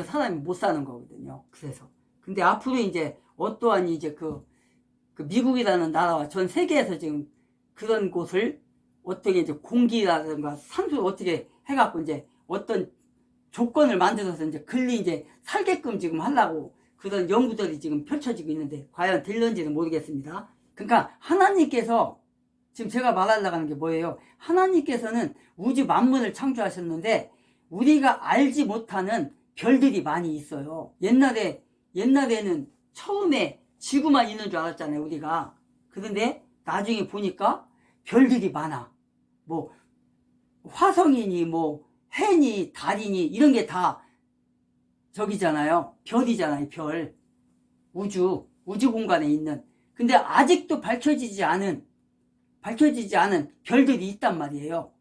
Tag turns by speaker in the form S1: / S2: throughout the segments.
S1: 그래서 사람이 못 사는 거거든요. 그래서. 근데 앞으로 이제 어떠한 이제 그 미국이라는 나라와 전 세계에서 지금 그런 곳을 어떻게 이제 공기라든가 산소를 어떻게 해갖고 이제 어떤 조건을 만들어서 이제 글리 이제 살게끔 지금 하려고 그런 연구들이 지금 펼쳐지고 있는데 과연 될런지는 모르겠습니다. 그러니까 하나님께서 지금 제가 말하려고 하는 게 뭐예요? 하나님께서는 우주 만물을 창조하셨는데 우리가 알지 못하는 별들이 많이 있어요. 옛날에는 처음에 지구만 있는 줄 알았잖아요, 우리가. 그런데 나중에 보니까 별들이 많아. 뭐 화성이니 뭐 해니 달이니 이런 게 다 저기잖아요. 별이잖아요, 별. 우주 공간에 있는. 근데 아직도 밝혀지지 않은 별들이 있단 말이에요.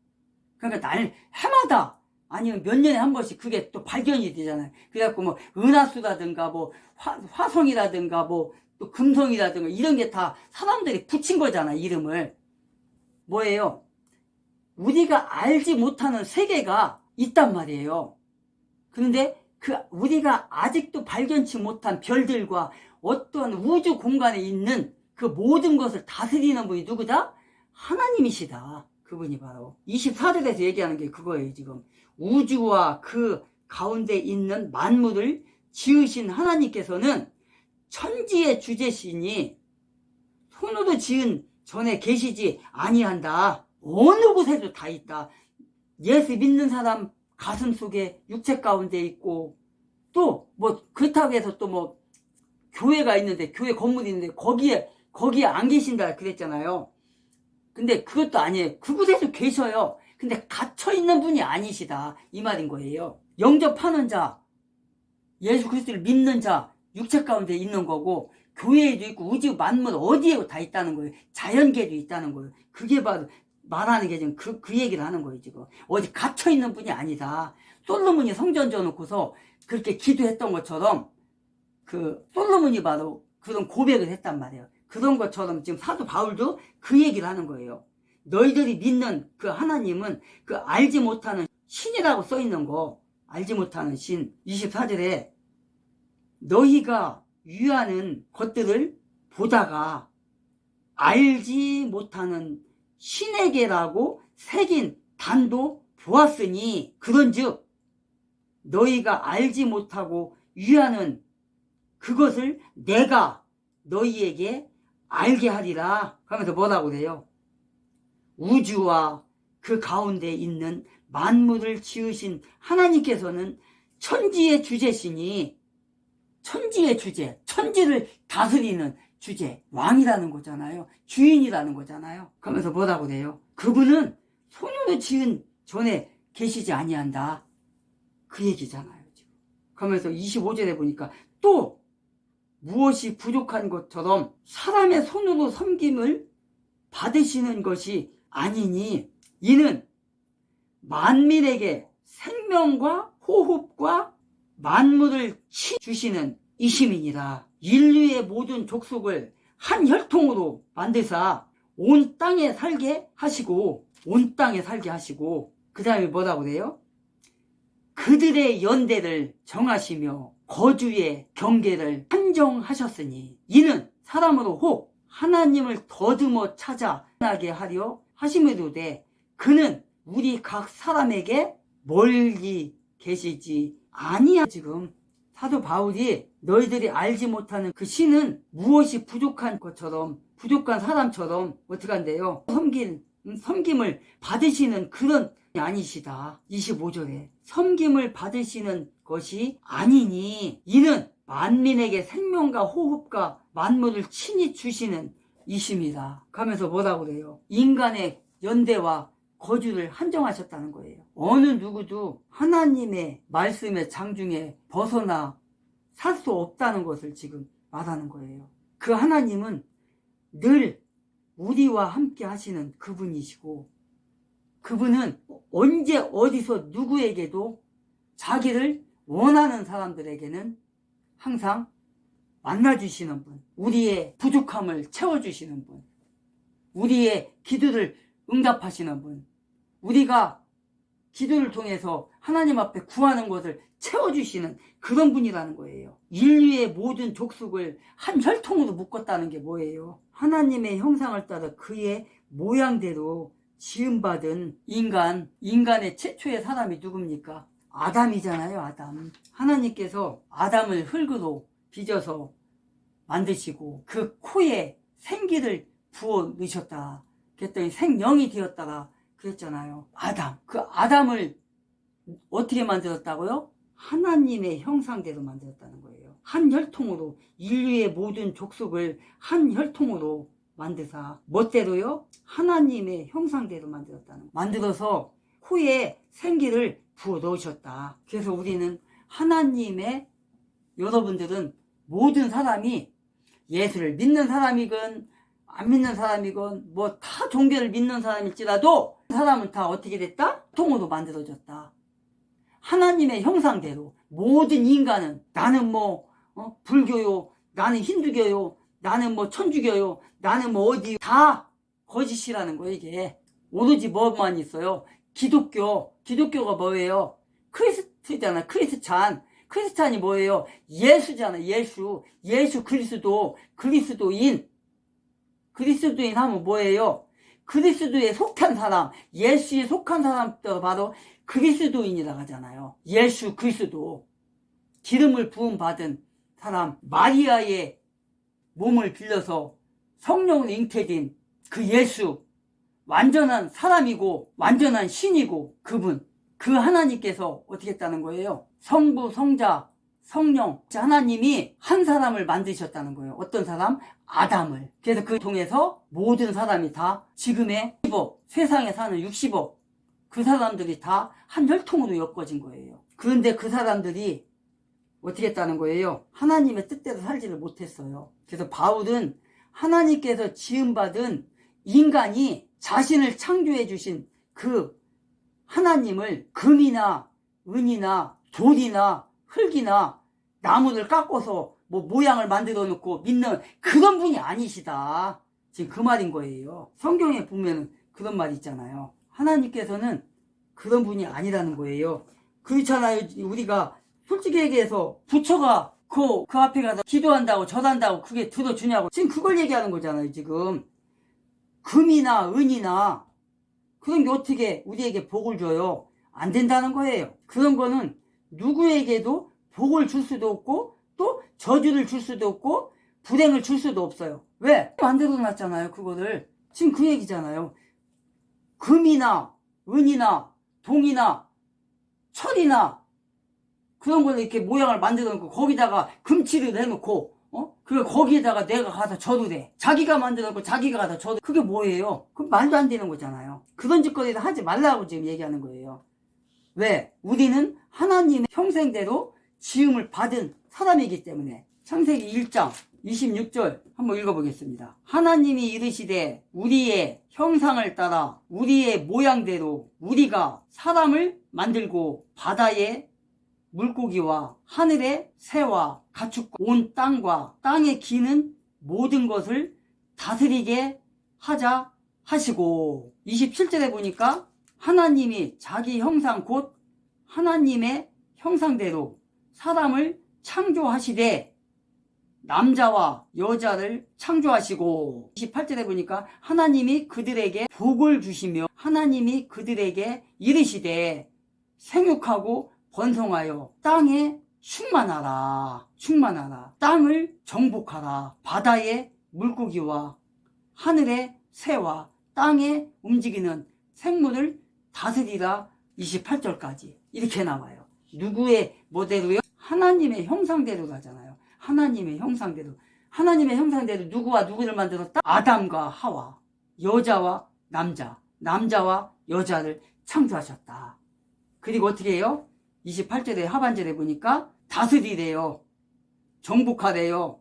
S1: 그러니까 해마다 아니면 몇 년에 한 번씩 그게 또 발견이 되잖아요. 그래갖고 뭐 은하수라든가 뭐 화성이라든가 뭐 또 금성이라든가 이런 게 다 사람들이 붙인 거잖아, 이름을. 뭐예요? 우리가 알지 못하는 세계가 있단 말이에요. 그런데 우리가 아직도 발견치 못한 별들과 어떤 우주 공간에 있는 그 모든 것을 다스리는 분이 누구다? 하나님이시다. 그분이 바로 24절에서 얘기하는 게 그거예요. 지금 우주와 그 가운데 있는 만물을 지으신 하나님께서는 천지의 주제시니 손으로 지은 전에 계시지 아니한다. 어느 곳에도 다 있다. 예수 믿는 사람 가슴 속에 육체 가운데 있고, 또 뭐 그렇다고 해서 또 뭐 교회가 있는데, 교회 건물이 있는데 거기에 안 계신다 그랬잖아요. 근데 그것도 아니에요. 그곳에도 계셔요. 근데 갇혀 있는 분이 아니시다, 이 말인 거예요. 영접하는 자, 예수 그리스도를 믿는 자, 육체 가운데 있는 거고, 교회에도 있고 우주 만물 어디에도 다 있다는 거예요. 자연계도 있다는 거예요. 그게 바로 말하는 게 지금 그 얘기를 하는 거예요. 지금 어디 갇혀 있는 분이 아니다. 솔로몬이 성전 지어놓고서 그렇게 기도했던 것처럼 솔로몬이 바로 그런 고백을 했단 말이에요. 그런 것처럼 지금 사도 바울도 그 얘기를 하는 거예요. 너희들이 믿는 그 하나님은 그 알지 못하는 신이라고 써 있는 거, 알지 못하는 신. 24절에 너희가 유하는 것들을 보다가 알지 못하는 신에게라고 새긴 단도 보았으니 그런즉 너희가 알지 못하고 유하는 그것을 내가 너희에게 알게 하리라 하면서 뭐라고 그래요? 우주와 그 가운데 있는 만물을 지으신 하나님께서는 천지의 주제시니, 천지의 주제, 천지를 다스리는 주제, 왕이라는 거잖아요. 주인이라는 거잖아요. 그러면서 뭐라고 그래요? 그분은 손으로 지은 전에 계시지 아니한다. 그 얘기잖아요, 지금. 그러면서 25절에 보니까 또 무엇이 부족한 것처럼 사람의 손으로 섬김을 받으시는 것이 아니니 이는 만민에게 생명과 호흡과 만물을 주시는 이심이니라. 인류의 모든 족속을 한 혈통으로 만드사 온 땅에 살게 하시고 그 다음에 뭐라고 그래요? 그들의 연대를 정하시며 거주의 경계를 한정하셨으니 이는 사람으로 혹 하나님을 더듬어 찾아 나게 하려 하심이로되 그는 우리 각 사람에게 멀리 계시지 아니야. 지금 사도 바울이 너희들이 알지 못하는 그 신은 무엇이 부족한 것처럼, 부족한 사람처럼 어떻게 한대요? 섬김을 받으시는 그런 아니시다. 25절에 섬김을 받으시는 것이 아니니 이는 만민에게 생명과 호흡과 만물을 친히 주시는 이심이다. 가면서 뭐라고 그래요? 인간의 연대와 거주를 한정하셨다는 거예요. 어느 누구도 하나님의 말씀의 장중에 벗어나 살 수 없다는 것을 지금 말하는 거예요. 그 하나님은 늘 우리와 함께 하시는 그분이시고, 그분은 언제 어디서 누구에게도 자기를 원하는 사람들에게는 항상 만나주시는 분, 우리의 부족함을 채워주시는 분, 우리의 기도를 응답하시는 분, 우리가 기도를 통해서 하나님 앞에 구하는 것을 채워주시는 그런 분이라는 거예요. 인류의 모든 족속을 한 혈통으로 묶었다는 게 뭐예요? 하나님의 형상을 따라 그의 모양대로 지음받은 인간의 최초의 사람이 누굽니까? 아담이잖아요. 아담. 하나님께서 아담을 흙으로 빚어서 만드시고 그 코에 생기를 부어 넣으셨다 그랬더니 생명이 되었다가 그랬잖아요. 아담. 그 아담을 어떻게 만들었다고요? 하나님의 형상대로 만들었다는 거예요. 한 혈통으로 인류의 모든 족속을 한 혈통으로 만드사 멋대로요? 하나님의 형상대로 만들었다는 거예요. 만들어서 코에 생기를 부어 넣으셨다. 그래서 우리는 하나님의 여러분들은 모든 사람이 예수를 믿는 사람이건 안 믿는 사람이건 뭐 다 종교를 믿는 사람일지라도 사람은 다 어떻게 됐다? 통으로 만들어졌다. 하나님의 형상대로 모든 인간은 나는 뭐 불교요, 나는 힌두교요, 나는 뭐 천주교요, 나는 뭐 어디 다 거짓이라는 거예요. 이게 오로지 뭐만 있어요? 기독교가 뭐예요? 크리스트잖아. 크리스찬이 뭐예요? 예수잖아. 예수 그리스도인 하면 뭐예요? 그리스도에 속한 사람, 예수에 속한 사람도 바로 그리스도인이라고 하잖아요. 예수 그리스도 기름을 부음 받은 사람, 마리아의 몸을 빌려서 성령으로 잉태된 그 예수, 완전한 사람이고 완전한 신이고 그분, 그 하나님께서 어떻게 했다는 거예요? 성부, 성자, 성령, 하나님이 한 사람을 만드셨다는 거예요. 어떤 사람? 아담을. 그래서 그 통해서 모든 사람이 다 지금의 60억, 세상에 사는 60억 그 사람들이 다 한 혈통으로 엮어진 거예요. 그런데 그 사람들이 어떻게 했다는 거예요? 하나님의 뜻대로 살지를 못했어요. 그래서 바울은 하나님께서 지음받은 인간이 자신을 창조해 주신 그 하나님을 금이나 은이나 돌이나 흙이나 나무를 깎아서 뭐 모양을 만들어 놓고 믿는 그런 분이 아니시다. 지금 그 말인 거예요. 성경에 보면 그런 말 있잖아요. 하나님께서는 그런 분이 아니라는 거예요. 그렇잖아요. 우리가 솔직히 얘기해서 부처가 그 앞에 가서 기도한다고 절한다고 그게 들어주냐고 지금 그걸 얘기하는 거잖아요. 지금 금이나 은이나 그런 게 어떻게 우리에게 복을 줘요? 안 된다는 거예요. 그런 거는 누구에게도 복을 줄 수도 없고 또 저주를 줄 수도 없고 불행을 줄 수도 없어요. 왜? 만들어 놨잖아요. 그거를. 지금 그 얘기잖아요. 금이나 은이나 동이나 철이나 그런 거를 이렇게 모양을 만들어 놓고 거기다가 금칠을 해놓고 그걸 거기에다가 내가 가서 절을 해. 자기가 만들어 놓고 자기가 가서 절을. 그게 뭐예요? 그 말도 안 되는 거잖아요. 그런 짓거리를 하지 말라고 지금 얘기하는 거예요. 왜? 우리는 하나님의 형상대로 지음을 받은 사람이기 때문에. 창세기 1장 26절 한번 읽어보겠습니다. 하나님이 이르시되 우리의 형상을 따라 우리의 모양대로 우리가 사람을 만들고 바다의 물고기와 하늘의 새와 가축과 온 땅과 땅에 기는 모든 것을 다스리게 하자 하시고 27절에 보니까 하나님이 자기 형상 곧 하나님의 형상대로 사람을 창조하시되 남자와 여자를 창조하시고 28절에 보니까 하나님이 그들에게 복을 주시며 하나님이 그들에게 이르시되 생육하고 번성하여 땅에 충만하라 땅을 정복하라 바다의 물고기와 하늘의 새와 땅에 움직이는 생물을 다스리라 28절까지 이렇게 나와요. 누구의 모델로요? 하나님의 형상대로 가잖아요. 하나님의 형상대로 누구와 누구를 만들었다? 아담과 하와, 여자와 남자, 남자와 여자를 창조하셨다. 그리고 어떻게 해요? 28절에 하반절에 보니까 다스리래요. 정복하래요.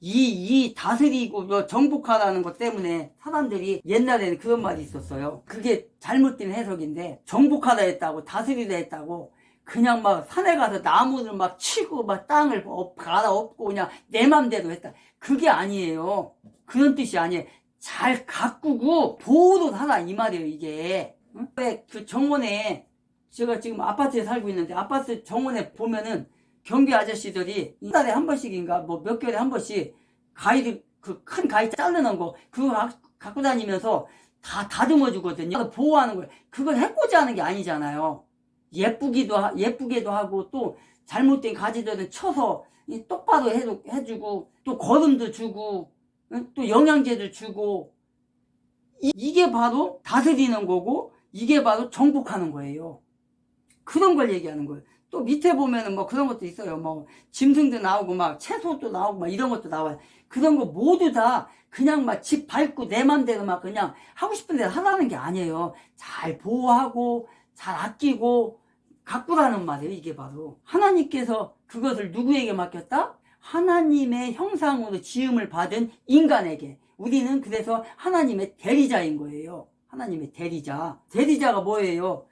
S1: 이 다스리고 정복하라는 것 때문에 사람들이 옛날에는 그런 말이 있었어요. 그게 잘못된 해석인데 정복하라 했다고 다스리라 했다고 그냥 막 산에 가서 나무를 막 치고 막 땅을 갈아엎고 그냥 내 맘대로 했다. 그게 아니에요. 그런 뜻이 아니에요. 잘 가꾸고 도로 하라 이 말이에요. 이게 왜 그 정원에 제가 지금 아파트에 살고 있는데 아파트 정원에 보면은 경비 아저씨들이 한 달에 한 번씩인가 뭐 몇 개월에 한 번씩 가위를 그 큰 가위 자르는 거 그거 갖고 다니면서 다 다듬어 주거든요. 보호하는 거예요. 그걸 해코지 하는 게 아니잖아요. 예쁘게도 하고 또 잘못된 가지들은 쳐서 똑바로 해주고 또 거름도 주고 또 영양제도 주고 이게 바로 다스리는 거고 이게 바로 정복하는 거예요. 그런 걸 얘기하는 거예요. 또 밑에 보면은 뭐 그런 것도 있어요. 뭐 짐승도 나오고 막 채소도 나오고 막 이런 것도 나와요. 그런 거 모두 다 그냥 막 집 밟고 내 맘대로 막 그냥 하고 싶은 대로 하라는 게 아니에요. 잘 보호하고 잘 아끼고 가꾸라는 말이에요. 이게 바로 하나님께서 그것을 누구에게 맡겼다? 하나님의 형상으로 지음을 받은 인간에게. 우리는 그래서 하나님의 대리자인 거예요. 하나님의 대리자. 대리자가 뭐예요?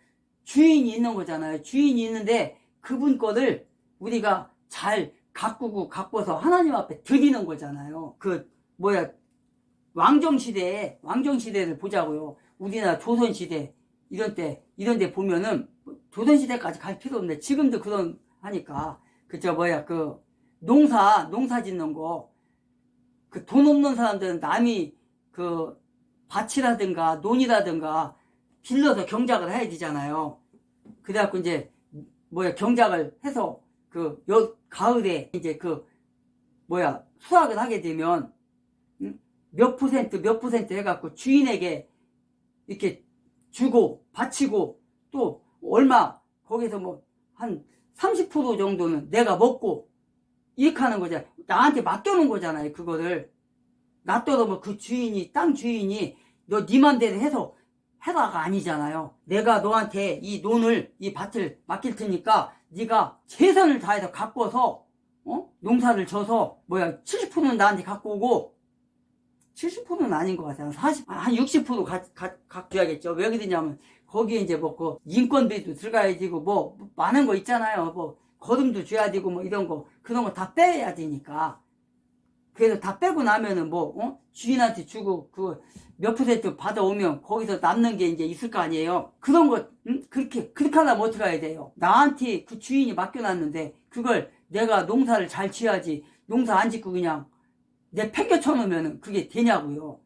S1: 주인이 있는 거잖아요. 주인이 있는데 그분 거를 우리가 잘 가꿔서 하나님 앞에 드리는 거잖아요. 왕정시대를 보자고요. 우리나라 조선시대 이런 데 보면은 조선시대까지 갈 필요 없는데 지금도 하니까 농사 짓는 거 그 돈 없는 사람들은 남이 그 밭이라든가 논이라든가 빌려서 경작을 해야 되잖아요. 그래갖고 이제 경작을 해서 가을에 이제 수확을 하게 되면 몇 퍼센트 해갖고 주인에게 이렇게 주고 바치고 또 얼마 거기서 뭐 한 30% 정도는 내가 먹고 이렇게 하는 거잖아요. 나한테 맡겨놓은 거잖아요. 그거를 놔둬도 뭐 그 주인이 땅 주인이 너 네 맘대로 해서 해라가 아니잖아요. 내가 너한테 이 밭을 맡길 테니까 네가 최선을 다해서 가꿔서 농사를 져서 70%는 나한테 갖고 오고 70%는 아닌 것 같아요. 한 60% 갖고 줘야겠죠. 왜 그러냐면 거기에 이제 인건비도 들어가야 되고 많은 거 있잖아요. 거름도 줘야 되고 이런 거 그런 거 다 빼야 되니까. 그래서 다 빼고 나면은 주인한테 주고 그 몇 퍼센트 받아오면 거기서 남는 게 이제 있을 거 아니에요. 그런 거 그렇게 하려면 어떻게 해야 돼요? 나한테 그 주인이 맡겨놨는데 그걸 내가 농사를 잘 지어야지. 농사 안 짓고 그냥 내 팽겨 쳐놓으면 그게 되냐고요.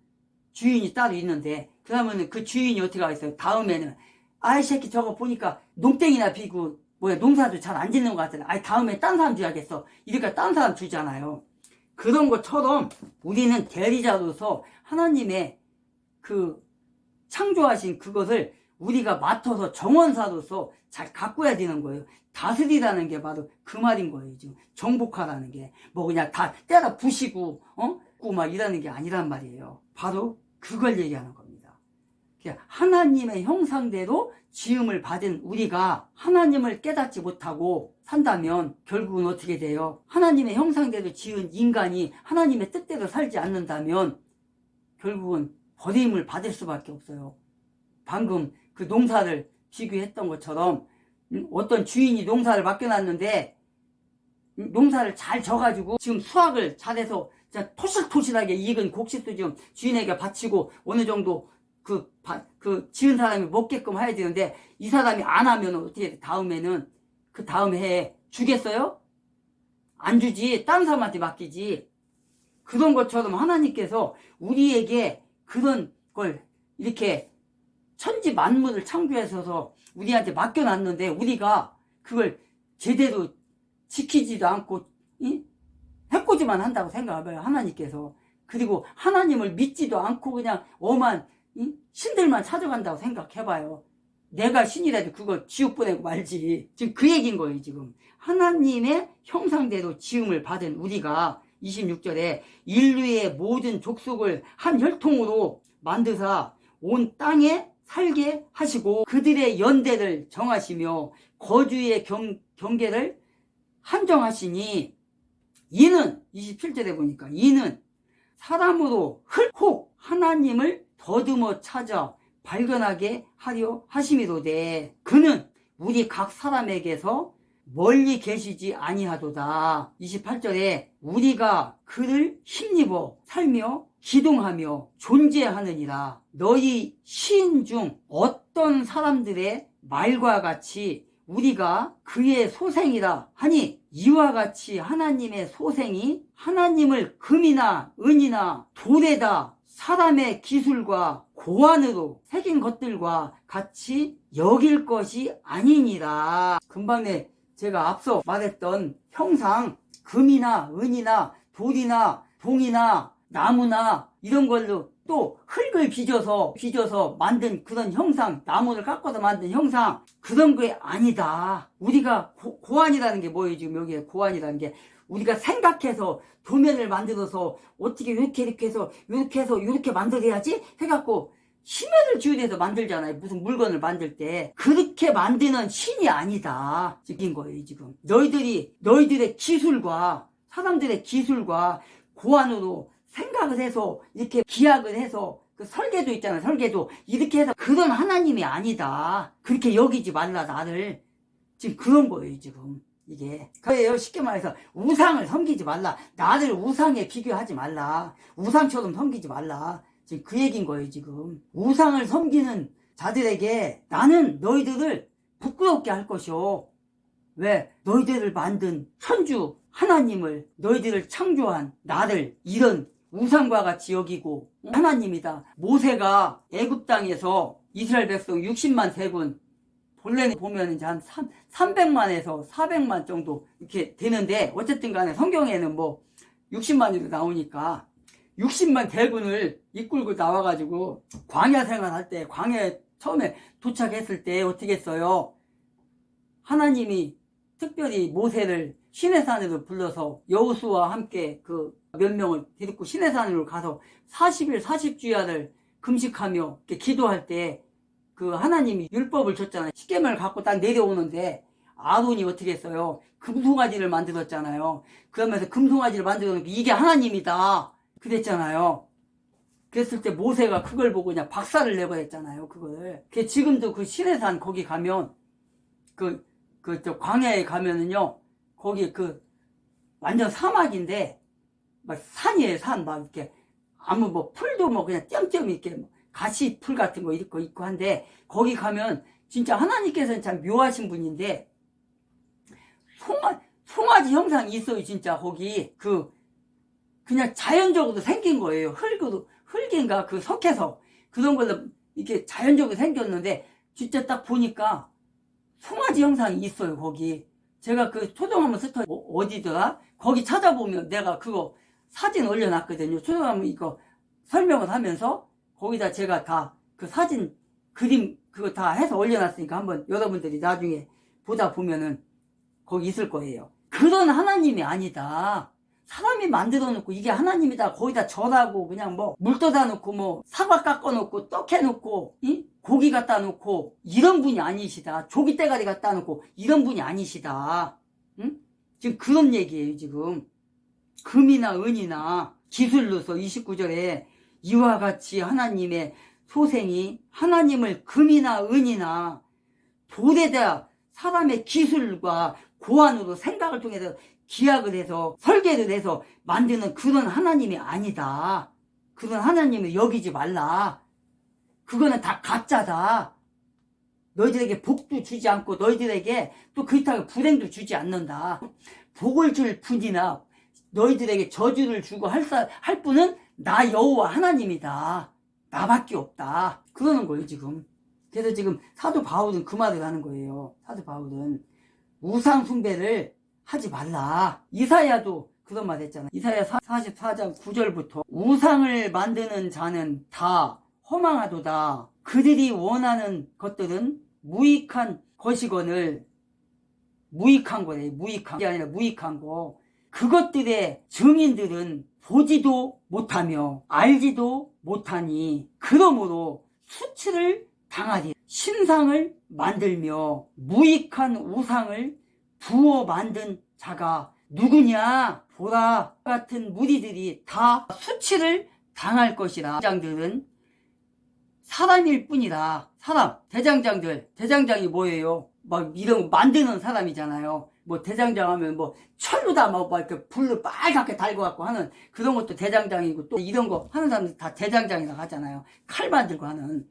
S1: 주인이 따로 있는데. 그러면은 그 주인이 어떻게 하겠어요? 다음에는 아이 새끼 저거 보니까 농땡이나 피고 농사도 잘 안 짓는 것 같아. 아이 다음에 딴 사람 줘야겠어. 이러니까 딴 사람 주잖아요. 그런 것처럼 우리는 대리자로서 하나님의 창조하신 그것을 우리가 맡아서 정원사로서 잘 가꿔야 되는 거예요. 다스리라는 게 바로 그 말인 거예요. 지금 정복하라는 게 그냥 다 때려 부시고 막 이러는 게 아니란 말이에요. 바로 그걸 얘기하는 겁니다. 하나님의 형상대로 지음을 받은 우리가 하나님을 깨닫지 못하고 산다면 결국은 어떻게 돼요? 하나님의 형상대로 지은 인간이 하나님의 뜻대로 살지 않는다면 결국은 버림을 받을 수밖에 없어요. 방금 그 농사를 비교했던 것처럼 어떤 주인이 농사를 맡겨놨는데 농사를 잘 져가지고 지금 수확을 잘해서 토실토실하게 익은 곡식도 지금 주인에게 바치고 어느 정도 그 지은 사람이 먹게끔 해야 되는데 이 사람이 안 하면 어떻게 돼? 그 다음 해에 주겠어요? 안 주지. 다른 사람한테 맡기지. 그런 것처럼 하나님께서 우리에게 그런 걸 이렇게 천지 만물을 창조해서 우리한테 맡겨놨는데 우리가 그걸 제대로 지키지도 않고 해코지만 한다고 생각해봐요. 하나님께서. 그리고 하나님을 믿지도 않고 그냥 엄한 신들만 찾아간다고 생각해봐요. 내가 신이라도 그거 지옥 보내고 말지. 지금 그 얘기인 거예요. 지금 하나님의 형상대로 지음을 받은 우리가 26절에 인류의 모든 족속을 한 혈통으로 만드사 온 땅에 살게 하시고 그들의 연대를 정하시며 거주의 경계를 한정하시니 이는 27절에 보니까 이는 사람으로 혹 하나님을 더듬어 찾아 발견하게 하려 하심이로되 그는 우리 각 사람에게서 멀리 계시지 아니하도다. 28절에 우리가 그를 힘입어 살며 기동하며 존재하느니라. 너희 시인 중 어떤 사람들의 말과 같이 우리가 그의 소생이라 하니 이와 같이 하나님의 소생이 하나님을 금이나 은이나 돌에다 사람의 기술과 고안으로 새긴 것들과 같이 여길 것이 아니니라. 금방에 제가 앞서 말했던 형상, 금이나 은이나 돌이나 동이나 나무나 이런 걸로 또 흙을 빚어서 만든 그런 형상, 나무를 깎아서 만든 형상, 그런 게 아니다. 우리가 고안이라는 게 뭐예요? 지금 여기에 고안이라는 게 우리가 생각해서 도면을 만들어서 어떻게 이렇게 해서 이렇게 만들어야지 해갖고 힘을 기울여서 만들잖아요. 무슨 물건을 만들 때 그렇게 만드는 신이 아니다. 지금 거예요. 지금 너희들의 기술과 사람들의 기술과 고안으로 생각을 해서 이렇게 기약을 해서 그 설계도 있잖아요. 설계도 이렇게 해서 그런 하나님이 아니다. 그렇게 여기지 말라 나를. 지금 그런 거예요. 지금 이게 그래요. 쉽게 말해서 우상을 섬기지 말라. 나를 우상에 비교하지 말라. 우상처럼 섬기지 말라. 지금 그 얘기인 거예요. 지금 우상을 섬기는 자들에게 나는 너희들을 부끄럽게 할 것이오. 왜? 너희들을 만든 천주 하나님을, 너희들을 창조한 나를 이런 우상과 같이 여기고 하나님이다. 모세가 애굽 땅에서 이스라엘 백성 60만 대군, 본래는 보면 이제 한 300만에서 400만 정도 이렇게 되는데, 어쨌든 간에 성경에는 뭐 60만으로 나오니까 60만 대군을 이끌고 나와가지고 광야 생활할 때, 광야에 처음에 도착했을 때 어떻게 했어요? 하나님이 특별히 모세를 시내산으로 불러서 여호수아와 함께 그 몇 명을 데리고 시내산으로 가서 40일 40주야를 금식하며 기도할 때 그 하나님이 율법을 줬잖아요. 십계명을 갖고 딱 내려오는데 아론이 어떻게 했어요? 금송아지를 만들었잖아요. 그러면서 금송아지를 만들어 놓고 이게 하나님이다 그랬잖아요. 그랬을 때 모세가 그걸 보고 그냥 박살을 내버렸잖아요. 그걸. 지금도 그 시내산 거기 가면 저 광야에 가면은요, 거기 완전 사막인데, 막 산이에요, 산. 막 이렇게, 아무 뭐 풀도 뭐 그냥 띄엄띄엄 이렇게 뭐 가시 풀 같은 거 있고 한데, 거기 가면 진짜 하나님께서는 참 묘하신 분인데, 송아지 형상이 있어요, 진짜 거기. 그냥 자연적으로 생긴 거예요. 흙인가 석회서. 그런 걸로 이렇게 자연적으로 생겼는데, 진짜 딱 보니까, 송아지 형상이 있어요. 거기 제가 초등학교 스토리 어디더라? 거기 찾아보면 내가 그거 사진 올려놨거든요. 초등학교 이거 설명을 하면서 거기다 제가 다 그 사진 그림 그거 다 해서 올려놨으니까 한번 여러분들이 나중에 보다 보면은 거기 있을 거예요. 그런 하나님이 아니다. 사람이 만들어 놓고 이게 하나님이다 거기다 절하고 그냥 뭐 물 떠다 놓고 뭐 사과 깎아 놓고 떡 해 놓고 고기 갖다 놓고 이런 분이 아니시다. 조기 대가리 갖다 놓고 이런 분이 아니시다. 응? 지금 그런 얘기예요. 지금 금이나 은이나 기술로서 29절에 이와 같이 하나님의 소생이 하나님을 금이나 은이나 돌에다 사람의 기술과 고안으로 생각을 통해서 기약을 해서 설계를 해서 만드는 그런 하나님이 아니다. 그런 하나님을 여기지 말라. 그거는 다 가짜다. 너희들에게 복도 주지 않고 너희들에게 또 그렇다고 불행도 주지 않는다. 복을 줄 분이나 너희들에게 저주를 주고 할 분은 나 여호와 하나님이다. 나밖에 없다. 그러는 거예요 지금. 그래서 지금 사도 바울은 그 말을 하는 거예요. 사도 바울은 우상 숭배를 하지 말라. 이사야도 그런 말 했잖아. 이사야 44장 9절부터 우상을 만드는 자는 다 허망하도다. 그들이 원하는 것들은 무익한 것이거늘. 무익한 거래. 무익한 게 아니라 무익한 거. 그것들의 증인들은 보지도 못하며 알지도 못하니 그러므로 수치를 당하리. 신상을 만들며 무익한 우상을 부어 만든 자가 누구냐? 보라 같은 무리들이 다 수치를 당할 것이라. 대장들은 사람일 뿐이다. 사람, 대장장이 뭐예요? 막 이런 거 만드는 사람이잖아요. 뭐 대장장 하면 뭐 철로다 뭐 이렇게 불을 빨갛게 달고 갖고 하는 그런 것도 대장장이고, 또 이런 거 하는 사람들 다 대장장이라고 하잖아요. 칼 만들고 하는.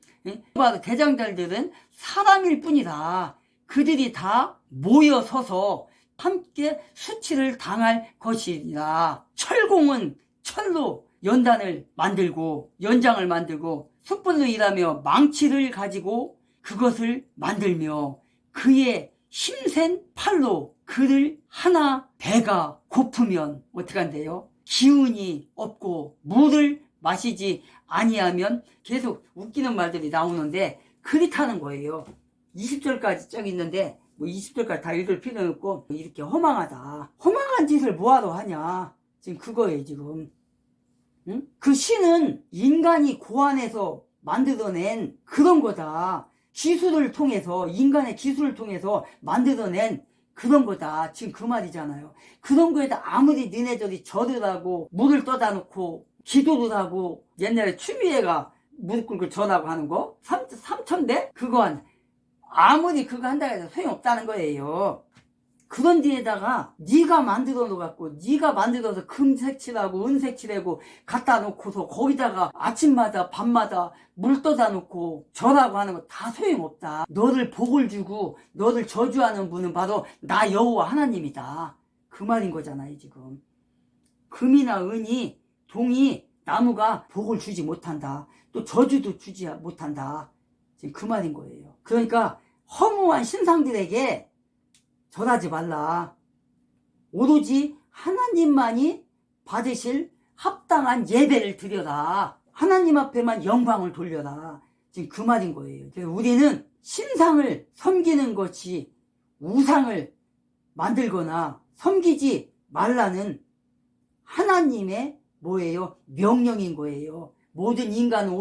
S1: 봐도 대장장들은 사람일 뿐이다. 그들이 다 모여서서 함께 수치를 당할 것이라. 철공은 철로 연단을 만들고 연장을 만들고 숯불로 일하며 망치를 가지고 그것을 만들며 그의 힘센 팔로 그를 하나 배가 고프면 어떻게 한대요? 기운이 없고 물을 마시지 아니하면, 계속 웃기는 말들이 나오는데 그렇다는 거예요. 20절까지 쭉 있는데 뭐 20절까지 다 읽을 필요는 없고, 이렇게 허망하다. 허망한 짓을 뭐하러 하냐. 지금 그거예요 지금. 응? 그 신은 인간이 고안해서 만들어낸 그런 거다. 기술을 통해서, 인간의 기술을 통해서 만들어낸 그런 거다. 지금 그 말이잖아요. 그런 거에다 아무리 너네들이 절을 하고 물을 떠다 놓고 기도를 하고, 옛날에 추미애가 무릎 꿇고 절하고 하는 거 3천대? 그거 아무리 그거 한다고 해서 소용없다는 거예요. 그런 뒤에다가 네가 만들어 놓고, 네가 만들어서 금색칠하고 은색칠하고 갖다 놓고서 거기다가 아침마다 밤마다 물 떠다 놓고 절하고 하는 거 다 소용없다. 너를 복을 주고 너를 저주하는 분은 바로 나 여호와 하나님이다. 그 말인 거잖아요 지금. 금이나 은이, 동이, 나무가 복을 주지 못한다. 또 저주도 주지 못한다. 지금 그 말인 거예요. 그러니까 허무한 신상들에게 절하지 말라. 오로지 하나님만이 받으실 합당한 예배를 드려라. 하나님 앞에만 영광을 돌려라. 지금 그 말인 거예요. 그래서 우리는 신상을 섬기는 것이 우상을 만들거나 섬기지 말라는 하나님의 뭐예요? 명령인 거예요. 모든 인간은